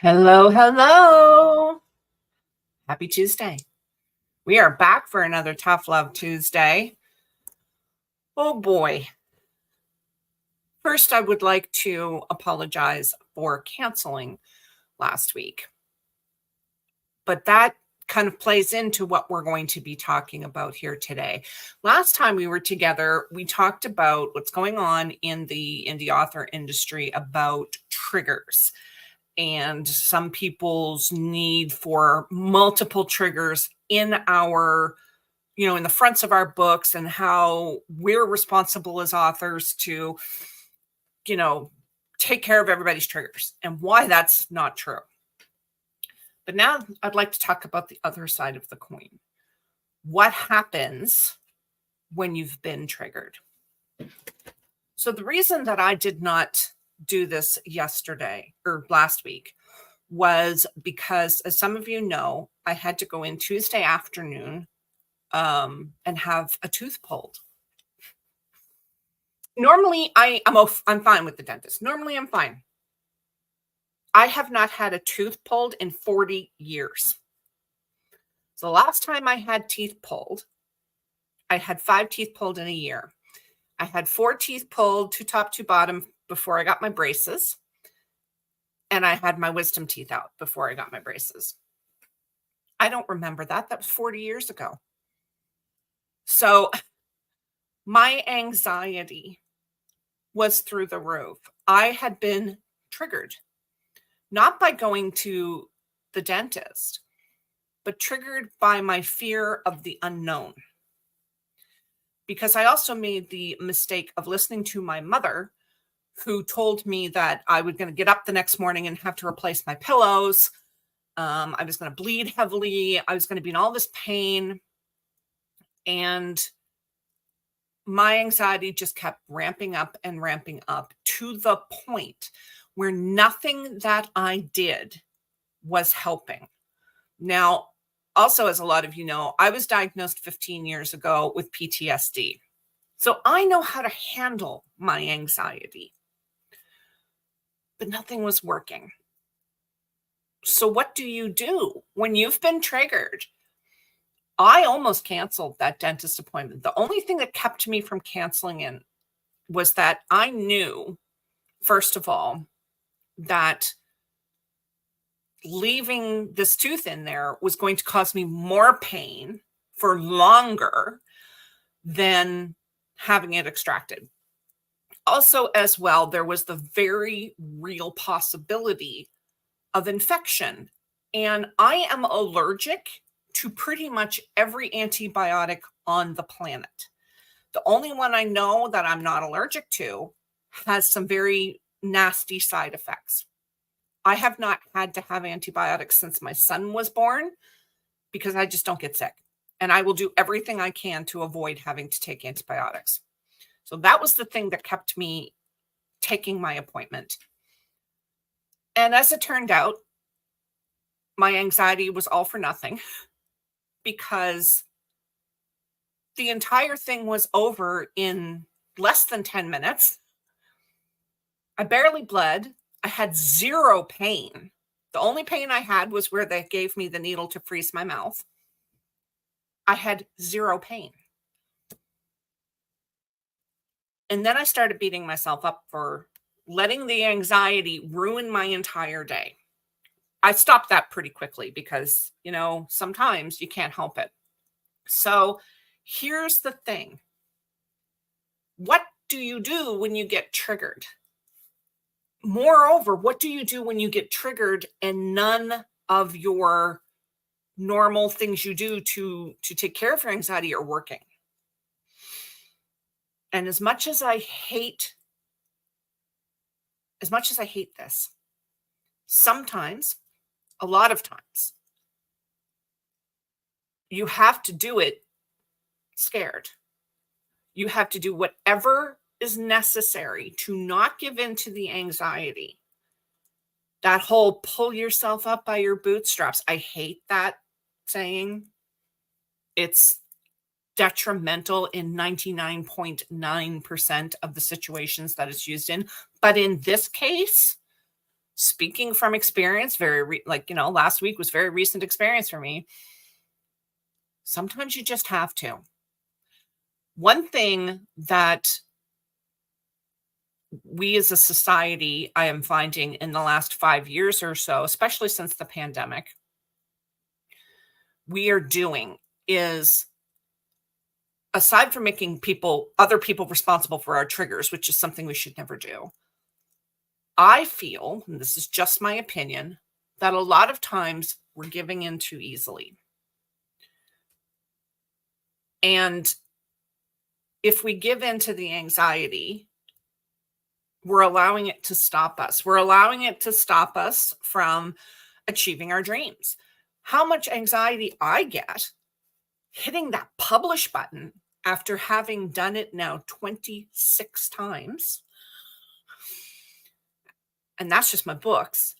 Hello, hello. Happy Tuesday. We are back for another Tough Love Tuesday. Oh boy. First, I would like to apologize for canceling last week. But that kind of plays into what we're going to be talking about here today. Last time we were together, we talked about what's going on in the indie author industry about triggers and some people's need for multiple triggers in our, in the fronts of our books, and how we're responsible as authors to, take care of everybody's triggers and why that's not true. But now I'd like to talk about the other side of the coin. What happens when you've been triggered? So the reason that I did not do this yesterday or last week was because, as some of you know, I had to go in Tuesday afternoon and have a tooth pulled. Normally, I'm fine with the dentist. Normally, I'm fine. I have not had a tooth pulled in 40 years. So the last time I had teeth pulled, I had 5 teeth pulled in a year. I had 4 teeth pulled, 2 top, 2 bottom, before I got my braces. And I had my wisdom teeth out before I got my braces. I don't remember that. That was 40 years ago. So my anxiety was through the roof. I had been triggered, not by going to the dentist, but triggered by my fear of the unknown. Because I also made the mistake of listening to my mother, who told me that I was going to get up the next morning and have to replace my pillows. I was going to bleed heavily. I was going to be in all this pain. And my anxiety just kept ramping up and ramping up to the point where nothing that I did was helping. Now, also, as a lot of you know, I was diagnosed 15 years ago with PTSD. So I know how to handle my anxiety. But nothing was working. So what do you do when you've been triggered? I almost canceled that dentist appointment. The only thing that kept me from canceling it was that I knew, first of all, that leaving this tooth in there was going to cause me more pain for longer than having it extracted. Also, as well, there was the very real possibility of infection. And I am allergic to pretty much every antibiotic on the planet. The only one I know that I'm not allergic to has some very nasty side effects. I have not had to have antibiotics since my son was born because I just don't get sick. And I will do everything I can to avoid having to take antibiotics. So that was the thing that kept me taking my appointment. And as it turned out, my anxiety was all for nothing, because the entire thing was over in less than 10 minutes. I barely bled. I had zero pain. The only pain I had was where they gave me the needle to freeze my mouth. I had zero pain. And then I started beating myself up for letting the anxiety ruin my entire day. I stopped that pretty quickly because, sometimes you can't help it. So here's the thing. What do you do when you get triggered? Moreover, what do you do when you get triggered and none of your normal things you do to take care of your anxiety are working? And as much as I hate this, sometimes, a lot of times, you have to do it scared. You have to do whatever is necessary to not give in to the anxiety. That whole pull yourself up by your bootstraps. I hate that saying. It's detrimental in 99.9% of the situations that it's used in. But in this case, speaking from experience, last week was very recent experience for me. Sometimes you just have to. One thing that we as a society, I am finding in the last 5 years or so, especially since the pandemic, we are doing is, aside from making other people responsible for our triggers, which is something we should never do, I feel, and this is just my opinion, that a lot of times we're giving in too easily. And if we give in to the anxiety, we're allowing it to stop us. We're allowing it to stop us from achieving our dreams. How much anxiety I get hitting that publish button after having done it now 26 times. And that's just my books,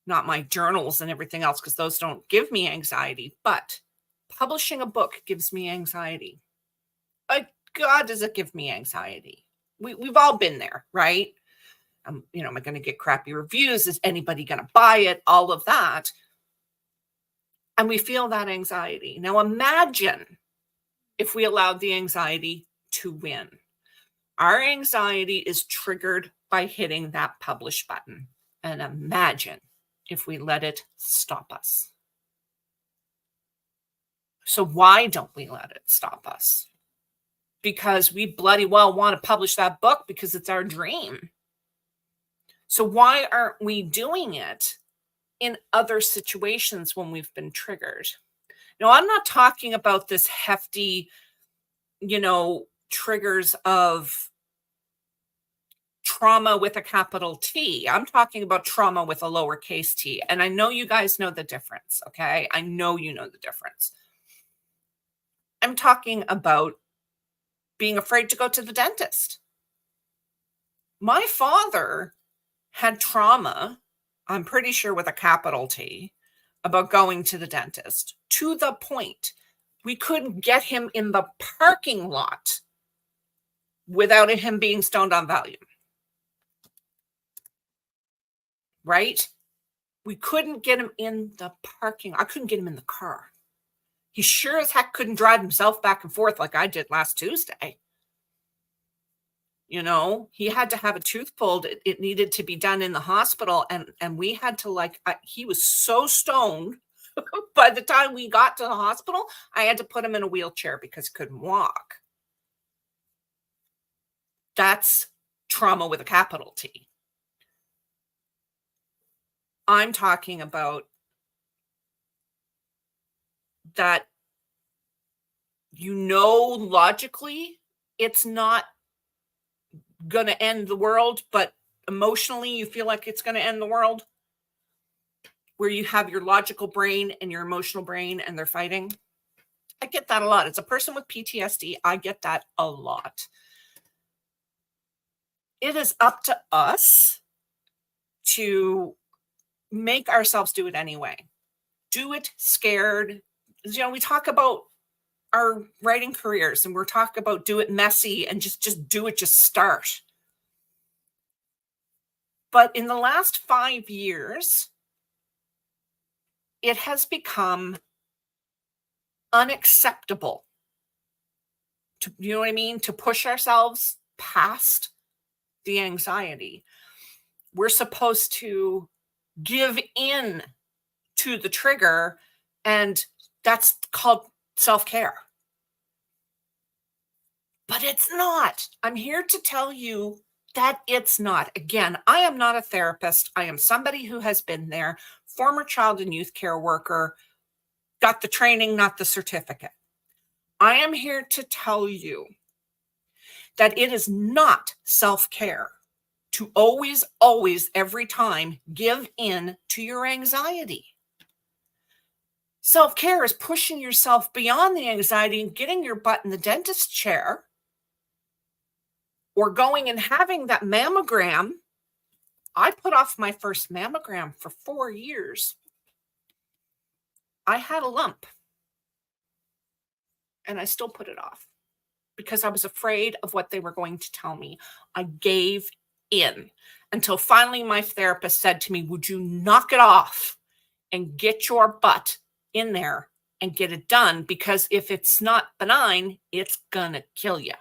not my journals and everything else, because those don't give me anxiety. But publishing a book gives me anxiety. God, does it give me anxiety? We've all been there, right? Am I going to get crappy reviews? Is anybody going to buy it? All of that. And we feel that anxiety. Now imagine if we allowed the anxiety to win. Our anxiety is triggered by hitting that publish button. And imagine if we let it stop us. So why don't we let it stop us? Because we bloody well want to publish that book because it's our dream. So why aren't we doing it in other situations when we've been triggered? Now, I'm not talking about this hefty, triggers of trauma with a capital T. I'm talking about trauma with a lowercase t. And I know you guys know the difference, okay? I know you know the difference. I'm talking about being afraid to go to the dentist. My father had trauma, I'm pretty sure with a capital T, about going to the dentist, to the point we couldn't get him in the parking lot without him being stoned on Valium. Right? We couldn't get him in the parking. I couldn't get him in the car. He sure as heck couldn't drive himself back and forth like I did last Tuesday. He had to have a tooth pulled. It needed to be done in the hospital. And we had to he was so stoned. By the time we got to the hospital, I had to put him in a wheelchair because he couldn't walk. That's trauma with a capital T. I'm talking about that, logically, it's not going to end the world, but emotionally, you feel like it's going to end the world, where you have your logical brain and your emotional brain and they're fighting. I get that a lot. As a person with PTSD, I get that a lot. It is up to us to make ourselves do it anyway. Do it scared. We talk about our writing careers and we're talking about do it messy and just do it, just start. But in the last 5 years, it has become unacceptable to push ourselves past the anxiety. We're supposed to give in to the trigger, and that's called self-care. But it's not. I'm here to tell you that it's not. Again, I am not a therapist. I am somebody who has been there, former child and youth care worker, got the training, not the certificate. I am here to tell you that it is not self-care to always, every time give in to your anxiety. Self-care is pushing yourself beyond the anxiety and getting your butt in the dentist chair, or going and having that mammogram. I put off my first mammogram for 4 years. I had a lump and I still put it off because I was afraid of what they were going to tell me. I gave in. until finally my therapist said to me, would you knock it off and get your butt in there and get it done? Because if it's not benign, it's gonna kill you.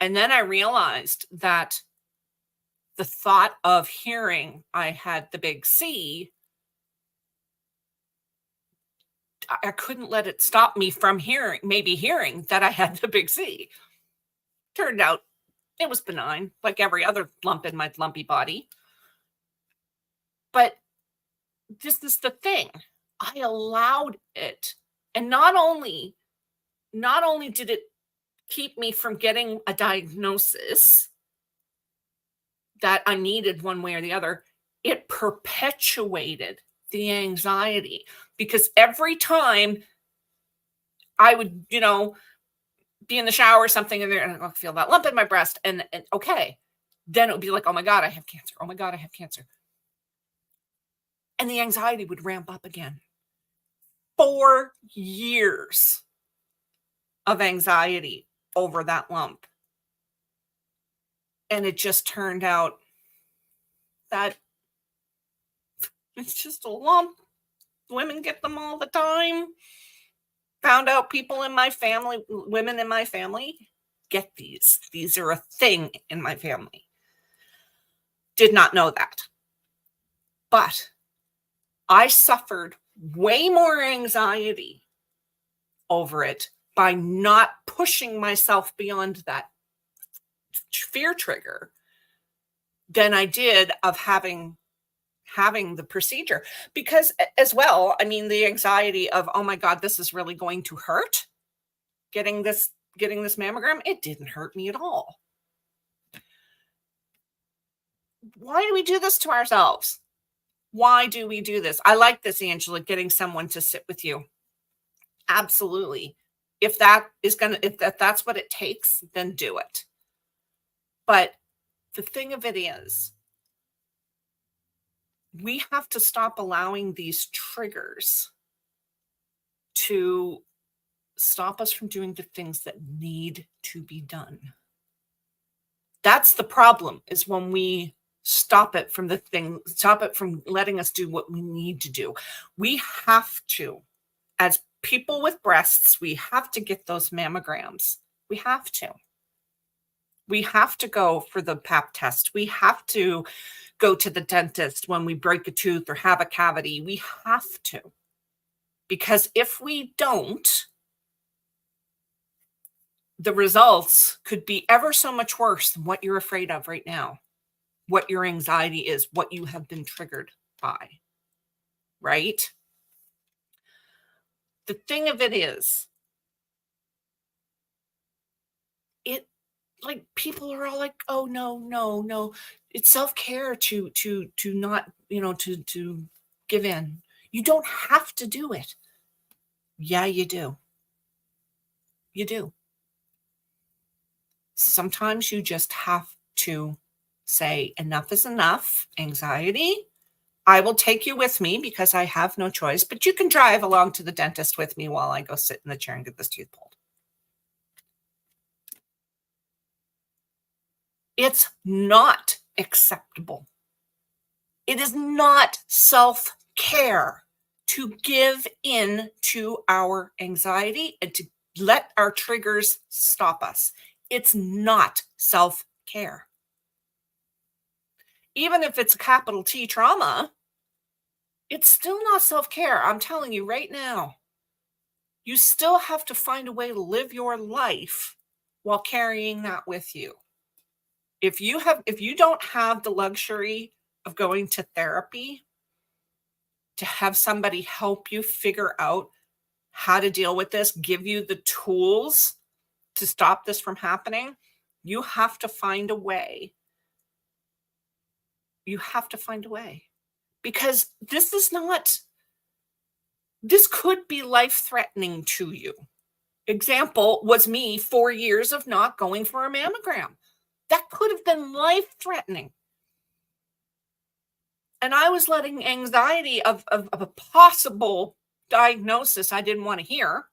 And then I realized that the thought of hearing I had the big C, I couldn't let it stop me from hearing that I had the big C. Turned out it was benign, like every other lump in my lumpy body. But this is the thing. I allowed it. And not only did it keep me from getting a diagnosis that I needed one way or the other, it perpetuated the anxiety, because every time I would, be in the shower or something and I feel that lump in my breast and okay, then it would be like, oh my God, I have cancer. Oh my God, I have cancer. And the anxiety would ramp up again. 4 years of anxiety over that lump. And it just turned out that it's just a lump. Women get them all the time. Found out people in my family, women in my family, get these. These are a thing in my family. Did not know that. But I suffered way more anxiety over it by not pushing myself beyond that fear trigger than I did of having the procedure. Because as well, I mean, the anxiety of, oh my God, this is really going to hurt getting this mammogram, it didn't hurt me at all. Why do we do this to ourselves? Why do we do this? I like this, Angela, getting someone to sit with you. Absolutely. If that's what it takes, then do it. But the thing of it is, we have to stop allowing these triggers to stop us from doing the things that need to be done. That's the problem, is when we stop it from letting us do what we need to do. We have to, as people with breasts, we have to get those mammograms. We have to. We have to go for the pap test. We have to go to the dentist when we break a tooth or have a cavity. We have to. Because if we don't, the results could be ever so much worse than what you're afraid of right now, what your anxiety is, what you have been triggered by, right? The thing of it is, like, people are all like, oh, no. It's self-care to not, to give in. You don't have to do it. Yeah, you do. You do. Sometimes you just have to say, enough is enough, anxiety. I will take you with me because I have no choice, but you can drive along to the dentist with me while I go sit in the chair and get this tooth pulled. It's not acceptable. It is not self-care to give in to our anxiety and to let our triggers stop us. It's not self-care. Even if it's a capital T trauma, it's still not self-care. I'm telling you right now, you still have to find a way to live your life while carrying that with you. If you don't have the luxury of going to therapy, to have somebody help you figure out how to deal with this, give you the tools to stop this from happening, you have to find a way. You have to find a way, because this could be life-threatening to you. Example was me, 4 years of not going for a mammogram. That could have been life-threatening. And I was letting anxiety of a possible diagnosis I didn't want to hear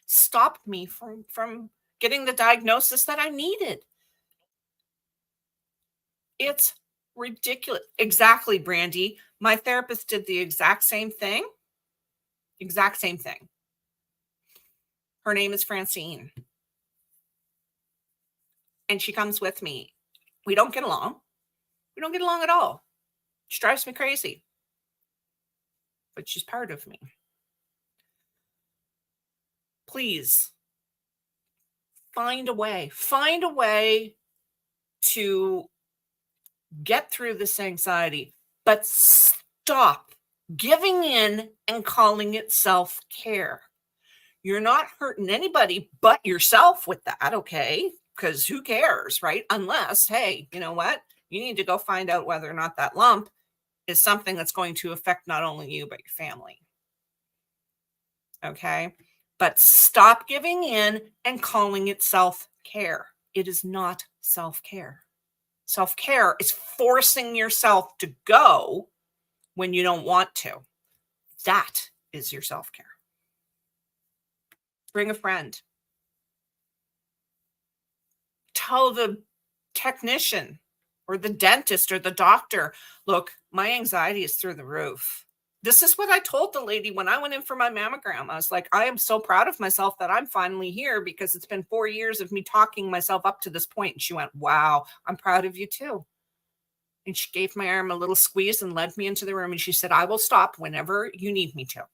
stop me from getting the diagnosis that I needed. It's ridiculous. Exactly, Brandy. My therapist did the exact same thing. Exact same thing. Her name is Francine. And she comes with me. We don't get along. We don't get along at all. She drives me crazy. But she's part of me. Please find a way. Find a way to get through this anxiety, but stop giving in and calling it self-care. You're not hurting anybody but yourself with that, okay? Because who cares, right? Unless, hey, you know what? You need to go find out whether or not that lump is something that's going to affect not only you, but your family. Okay? But stop giving in and calling it self-care. It is not self-care. Self-care is forcing yourself to go when you don't want to. That is your self-care. Bring a friend. Tell the technician or the dentist or the doctor, look, my anxiety is through the roof. This is what I told the lady when I went in for my mammogram. I was like, I am so proud of myself that I'm finally here because it's been 4 years of me talking myself up to this point. And she went, wow, I'm proud of you too. And she gave my arm a little squeeze and led me into the room. And she said, I will stop whenever you need me to.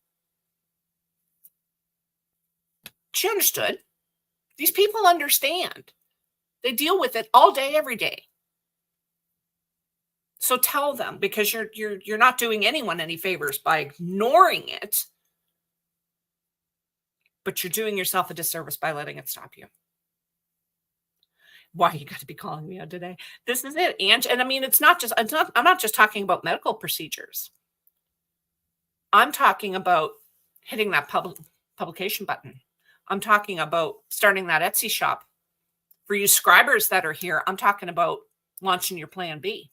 She understood. These people understand. They deal with it all day, every day. So tell them, because you're not doing anyone any favors by ignoring it, but you're doing yourself a disservice by letting it stop you. Why you got to be calling me out today? This is it, Ange. And I mean, I'm not just talking about medical procedures. I'm talking about hitting that publication button. I'm talking about starting that Etsy shop. For you scribers that are here, I'm talking about launching your plan B.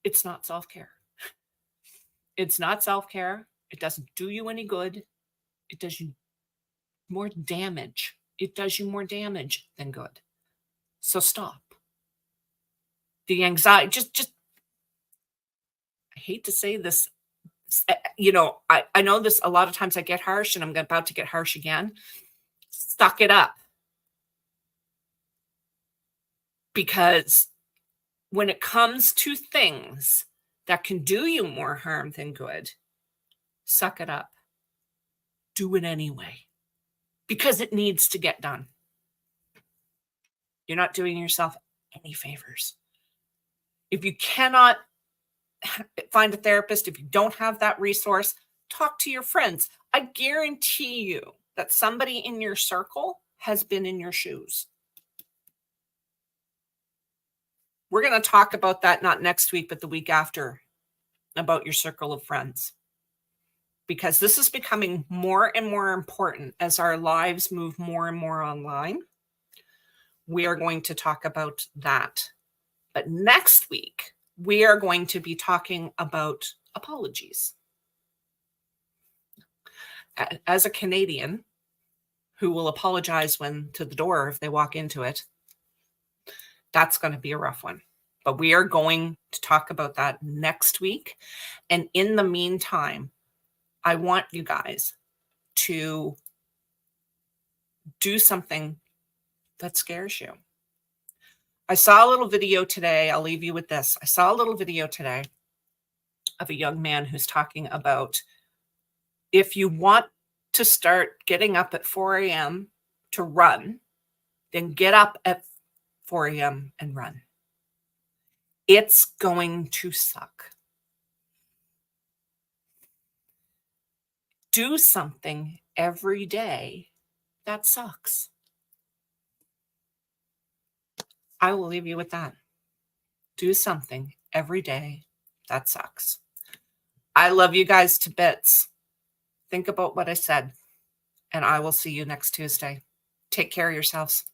It's not self-care. It's not self-care. It doesn't do you any good. It does you more damage. It does you more damage than good. So stop. The anxiety, just I hate to say this, you know, I know this a lot of times I get harsh and I'm about to get harsh again. Suck it up. Because when it comes to things that can do you more harm than good, suck it up. Do it anyway. Because it needs to get done. You're not doing yourself any favors. If you cannot find a therapist, if you don't have that resource, talk to your friends. I guarantee you that somebody in your circle has been in your shoes. We're going to talk about that not next week, but the week after, about your circle of friends. Because this is becoming more and more important as our lives move more and more online. We are going to talk about that. But next week, we are going to be talking about apologies. As a Canadian who will apologize when to the door if they walk into it, that's going to be a rough one. But we are going to talk about that next week. And in the meantime, I want you guys to do something that scares you. I saw a little video today. I'll leave you with this. I saw a little video today of a young man who's talking about if you want to start getting up at 4 a.m. to run, then get up at 4 a.m. and run. It's going to suck. Do something every day that sucks. I will leave you with that. Do something every day that sucks. I love you guys to bits. Think about what I said, and I will see you next Tuesday. Take care of yourselves.